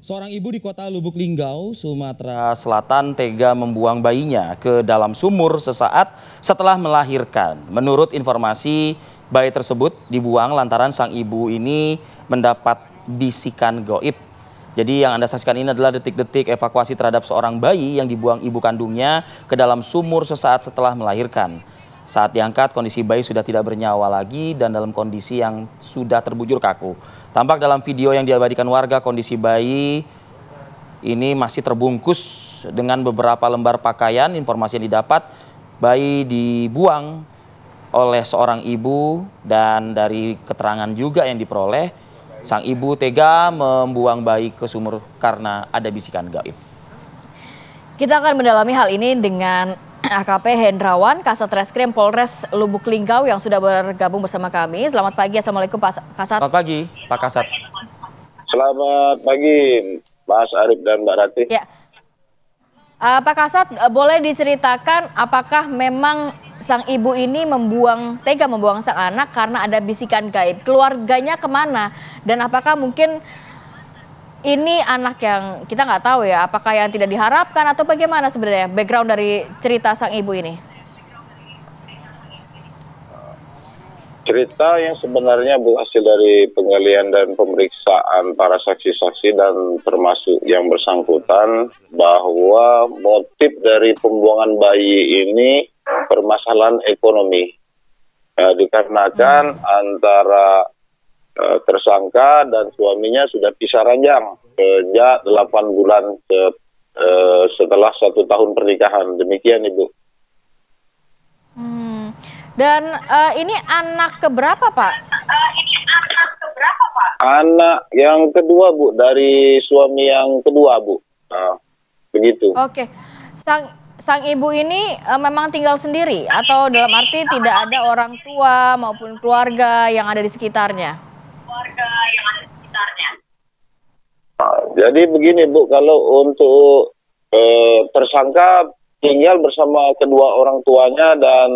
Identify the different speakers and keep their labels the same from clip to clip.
Speaker 1: Seorang ibu di kota Lubuk Linggau, Sumatera Selatan tega membuang bayinya ke dalam sumur sesaat setelah melahirkan. Menurut informasi, bayi tersebut dibuang lantaran sang ibu ini mendapat bisikan gaib. Jadi yang Anda saksikan ini adalah detik-detik evakuasi terhadap seorang bayi yang dibuang ibu kandungnya ke dalam sumur sesaat setelah melahirkan. Saat diangkat, kondisi bayi sudah tidak bernyawa lagi dan dalam kondisi yang sudah terbujur kaku. Tampak dalam video yang diabadikan warga, kondisi bayi ini masih terbungkus dengan beberapa lembar pakaian. Informasi yang didapat, bayi dibuang oleh seorang ibu dan dari keterangan juga yang diperoleh, sang ibu tega membuang bayi ke sumur karena ada bisikan gaib.
Speaker 2: Kita akan mendalami hal ini dengan AKP Hendrawan, Kasat Reskrim Polres Lubuk Linggau yang sudah bergabung bersama kami. Selamat pagi, Assalamualaikum Pak Kasat.
Speaker 1: Selamat pagi Pak Kasat.
Speaker 3: Selamat pagi Mas Arif dan Mbak Rati.
Speaker 2: Ya. Pak Kasat, boleh diceritakan apakah memang sang ibu ini tega membuang sang anak karena ada bisikan gaib? Keluarganya kemana? Dan apakah mungkin ini anak yang kita nggak tahu ya, apakah yang tidak diharapkan atau bagaimana sebenarnya background dari cerita sang ibu ini?
Speaker 3: Cerita yang sebenarnya berhasil dari penggalian dan pemeriksaan para saksi-saksi dan termasuk yang bersangkutan bahwa motif dari pembuangan bayi ini permasalahan ekonomi. Dikarenakan antara tersangka dan suaminya sudah pisah ranjang sejak 8 bulan setelah 1 tahun pernikahan. Demikian Ibu.
Speaker 2: Dan ini anak keberapa Pak?
Speaker 3: Anak yang kedua Bu, dari suami yang kedua Bu. Begitu.
Speaker 2: Oke, sang ibu ini memang tinggal sendiri atau dalam arti tidak ada orang tua maupun keluarga yang ada di sekitarnya?
Speaker 3: Jadi begini Bu, kalau untuk tersangka tinggal bersama kedua orang tuanya dan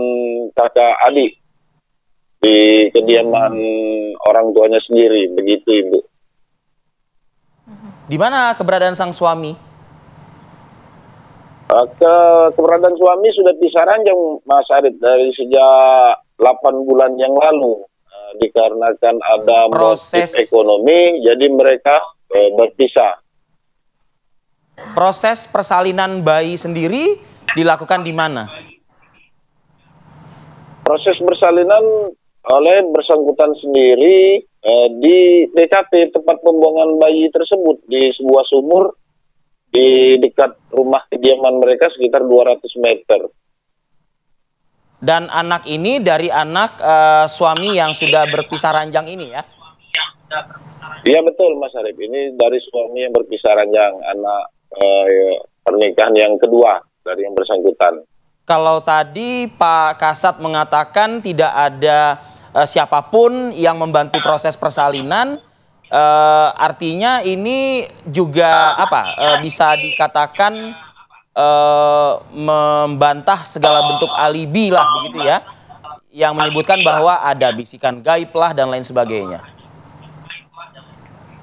Speaker 3: kakak adik di kediaman orang tuanya sendiri, begitu Ibu.
Speaker 1: Di mana keberadaan sang suami?
Speaker 3: Keberadaan suami sudah pisah ranjang Mas Arif dari sejak 8 bulan yang lalu. Dikarenakan ada motif ekonomi, jadi mereka berpisah.
Speaker 1: Proses persalinan bayi sendiri dilakukan di mana?
Speaker 3: Proses persalinan oleh bersangkutan sendiri di TKP tempat pembuangan bayi tersebut di sebuah sumur di dekat rumah kediaman mereka sekitar 200 meter.
Speaker 1: Dan anak ini dari anak suami yang sudah berpisah ranjang ini ya?
Speaker 3: Iya betul Mas Arif, ini dari suami yang berpisah ranjang, anak pernikahan yang kedua dari yang bersangkutan.
Speaker 1: Kalau tadi Pak Kasat mengatakan tidak ada siapapun yang membantu proses persalinan, artinya ini juga bisa dikatakan membantah segala bentuk alibi lah begitu ya, yang menyebutkan bahwa ada bisikan gaib lah dan lain sebagainya.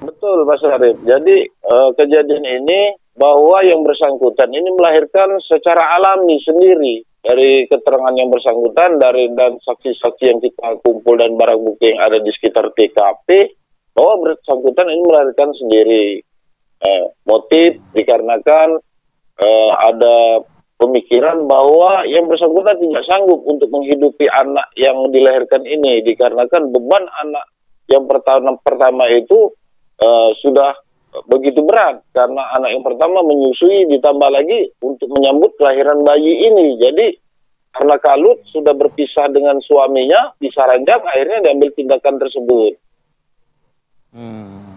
Speaker 3: Betul Mas Arif, jadi kejadian ini bahwa yang bersangkutan ini melahirkan secara alami sendiri dari keterangan yang bersangkutan dan saksi-saksi yang kita kumpul dan barang bukti yang ada di sekitar TKP, bahwa bersangkutan ini melahirkan sendiri. Motif dikarenakan ada pemikiran bahwa yang bersangkutan tidak sanggup untuk menghidupi anak yang dilahirkan ini, dikarenakan beban anak yang pertama itu sudah begitu berat, karena anak yang pertama menyusui ditambah lagi untuk menyambut kelahiran bayi ini. Jadi karena kalut sudah berpisah dengan suaminya, pisah ranjang, akhirnya diambil tindakan tersebut.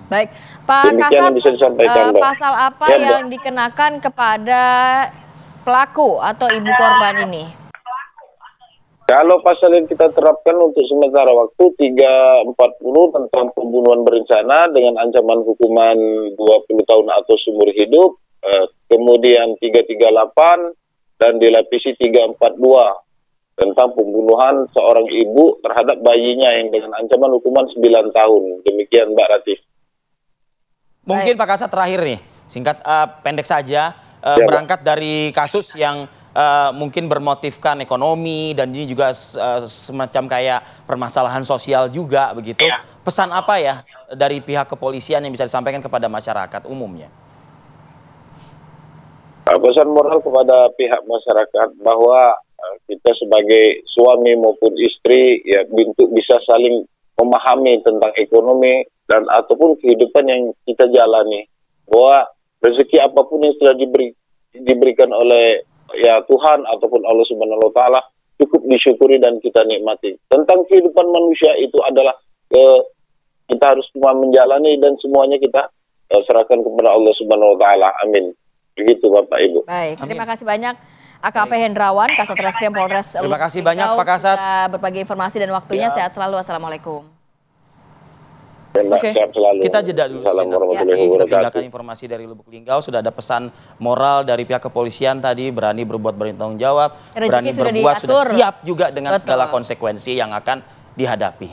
Speaker 2: Baik, Pak Kasat,
Speaker 3: bisa disampaikan,
Speaker 2: pasal apa yang dikenakan kepada pelaku atau ibu korban ini?
Speaker 3: Kalau pasal yang kita terapkan untuk sementara waktu 340 tentang pembunuhan berencana dengan ancaman hukuman 20 tahun atau seumur hidup, kemudian 338 dan dilapisi 342 tentang pembunuhan seorang ibu terhadap bayinya yang dengan ancaman hukuman 9 tahun. Demikian Mbak Ratih.
Speaker 1: Mungkin Pak Kasat terakhir nih, singkat pendek saja, berangkat dari kasus yang mungkin bermotifkan ekonomi dan ini juga semacam kayak permasalahan sosial juga begitu. Pesan apa ya dari pihak kepolisian yang bisa disampaikan kepada masyarakat umumnya?
Speaker 3: Pesan moral kepada pihak masyarakat bahwa kita sebagai suami maupun istri ya bisa saling memahami tentang ekonomi dan ataupun kehidupan yang kita jalani, bahwa rezeki apapun yang sudah diberikan oleh ya Tuhan ataupun Allah Subhanahu wa taala cukup disyukuri dan kita nikmati. Tentang kehidupan manusia itu adalah kita harus semua menjalani dan semuanya kita serahkan kepada Allah Subhanahu wa taala. Amin. Begitu Bapak Ibu.
Speaker 2: Baik, terima kasih banyak AKP Hendrawan, Kasat Reskrim Polres.
Speaker 1: Terima kasih banyak Pak Kasat.
Speaker 2: Sudah berbagi informasi dan waktunya. Sehat selalu. Assalamualaikum.
Speaker 1: Oke, kita jeda dulu. Kita tinggalkan informasi dari Lubuk Linggau. Sudah ada pesan moral dari pihak kepolisian tadi, berani berbuat bertanggung jawab, berani berbuat, sudah siap juga dengan segala konsekuensi yang akan dihadapi.